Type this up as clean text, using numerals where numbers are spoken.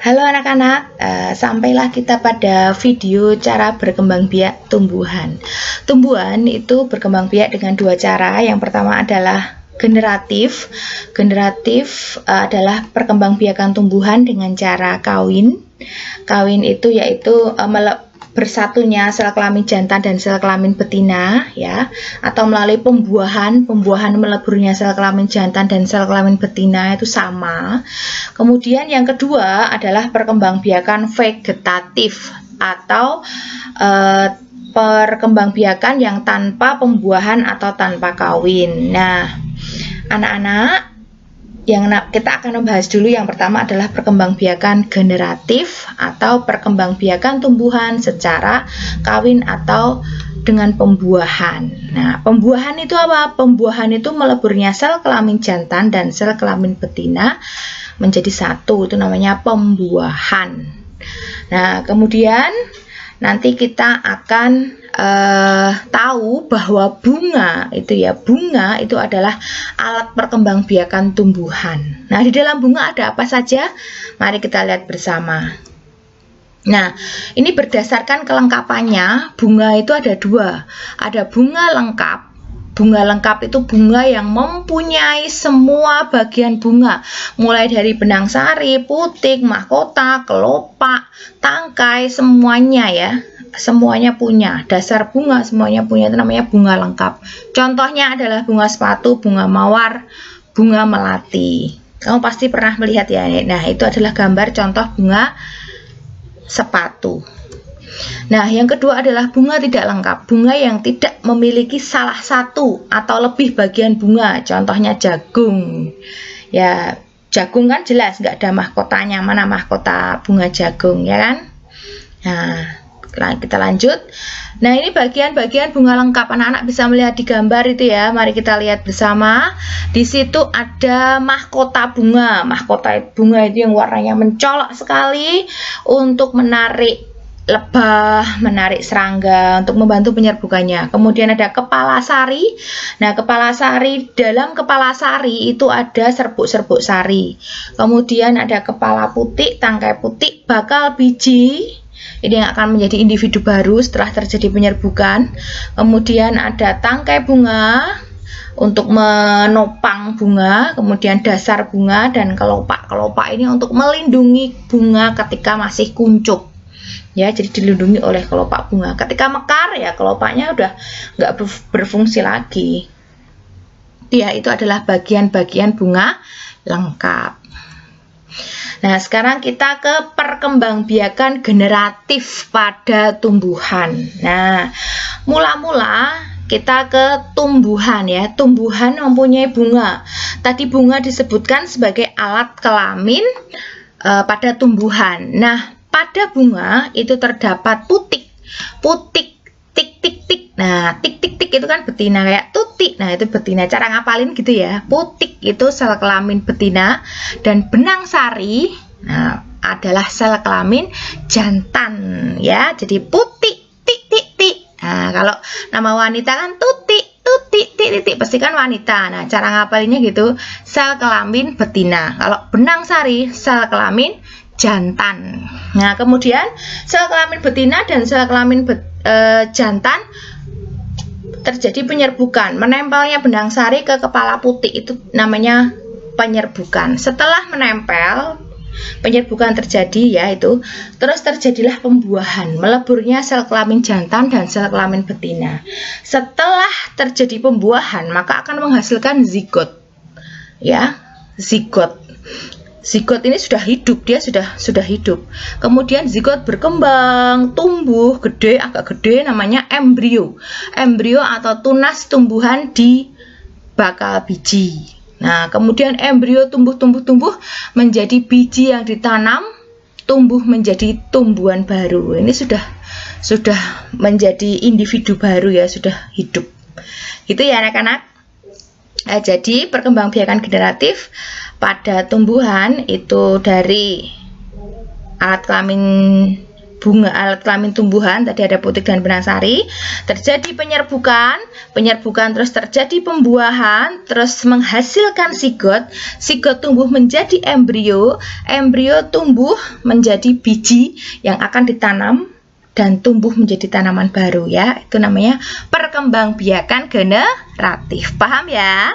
Halo anak-anak, sampailah kita pada video cara berkembang biak tumbuhan. Tumbuhan itu berkembang biak dengan dua cara. Yang pertama adalah generatif. Generatif adalah perkembangbiakan tumbuhan dengan cara kawin. Kawin itu yaitu bersatunya sel kelamin jantan dan sel kelamin betina, ya, atau melalui pembuahan meleburnya sel kelamin jantan dan sel kelamin betina itu sama. Kemudian yang kedua adalah perkembangbiakan vegetatif atau perkembangbiakan yang tanpa pembuahan atau tanpa kawin. Nah, anak-anak, yang kita akan membahas dulu yang pertama adalah perkembangbiakan generatif atau perkembangbiakan tumbuhan secara kawin atau dengan pembuahan. Nah, pembuahan itu apa? Pembuahan itu meleburnya sel kelamin jantan dan sel kelamin betina menjadi satu, itu namanya pembuahan. Nah, kemudian nanti kita akan tahu bahwa bunga itu adalah alat perkembangbiakan tumbuhan. Nah, di dalam bunga ada apa saja? Mari kita lihat bersama. Nah, ini berdasarkan kelengkapannya. Bunga itu ada dua. Ada bunga lengkap. Bunga lengkap itu bunga yang mempunyai semua bagian bunga, mulai dari benang sari, putik, mahkota, kelopak, tangkai, semuanya ya. Semuanya punya, dasar bunga semuanya punya, itu namanya bunga lengkap. Contohnya adalah bunga sepatu, bunga mawar, bunga melati. Kamu pasti pernah melihat ya. Nah, itu adalah gambar contoh bunga sepatu. Nah, yang kedua adalah bunga tidak lengkap, bunga yang tidak memiliki salah satu atau lebih bagian bunga. Contohnya jagung. Ya, jagung kan jelas nggak ada mahkotanya. Mana mahkota bunga jagung, ya kan? Nah, kita lanjut. Nah, ini bagian-bagian bunga lengkap. Anak-anak bisa melihat di gambar itu ya. Mari kita lihat bersama. Di situ ada mahkota bunga. Mahkota bunga itu yang warnanya mencolok sekali untuk menarik lebah, menarik serangga, untuk membantu penyerbukannya. Kemudian ada kepala sari. Nah, kepala sari, dalam kepala sari itu ada serbuk-serbuk sari. Kemudian ada kepala putik, tangkai putik, bakal biji. Ini yang akan menjadi individu baru setelah terjadi penyerbukan. Kemudian ada tangkai bunga untuk menopang bunga, kemudian dasar bunga, dan kelopak. Kelopak ini untuk melindungi bunga ketika masih kuncup. Ya, jadi dilindungi oleh kelopak bunga. Ketika mekar ya kelopaknya udah nggak berfungsi lagi. Ya, itu adalah bagian-bagian bunga lengkap. Nah, sekarang kita ke perkembangbiakan generatif pada tumbuhan. Nah, mula-mula kita ke tumbuhan ya. Tumbuhan mempunyai bunga. Tadi bunga disebutkan sebagai alat kelamin pada tumbuhan. Nah, pada bunga itu terdapat putik, tik, tik, tik. Nah, tik, tik, tik itu kan betina, kayak tutik. Nah, itu betina. Cara ngapalin gitu ya. Putik itu sel kelamin betina, dan benang sari, nah, adalah sel kelamin jantan ya. Jadi putik, tik, tik, tik. Nah, kalau nama wanita kan tutik, tutik, tik, tik, tik. Pasti kan wanita. Nah, cara ngapalinnya gitu. Sel kelamin betina. Kalau benang sari, sel kelamin jantan. Nah, kemudian sel kelamin betina dan sel kelamin jantan terjadi penyerbukan. Menempelnya benang sari ke kepala putik itu namanya penyerbukan. Setelah menempel, penyerbukan terjadi ya itu. Terus terjadilah pembuahan, meleburnya sel kelamin jantan dan sel kelamin betina. Setelah terjadi pembuahan, maka akan menghasilkan zigot. Ya, zigot. Zigot ini sudah hidup, dia sudah hidup. Kemudian zigot berkembang, tumbuh, gede, agak gede, namanya embrio. Embrio atau tunas tumbuhan di bakal biji. Nah, kemudian embrio tumbuh menjadi biji yang ditanam, tumbuh menjadi tumbuhan baru. Ini sudah menjadi individu baru ya, sudah hidup. Gitu ya anak-anak. Jadi perkembangbiakan generatif pada tumbuhan itu dari alat kelamin bunga alat kelamin tumbuhan, tadi ada putik dan benang sari, terjadi penyerbukan, terus terjadi pembuahan, terus menghasilkan sigot, tumbuh menjadi embrio, tumbuh menjadi biji yang akan ditanam dan tumbuh menjadi tanaman baru ya. Itu namanya perkembangbiakan generatif. Paham ya?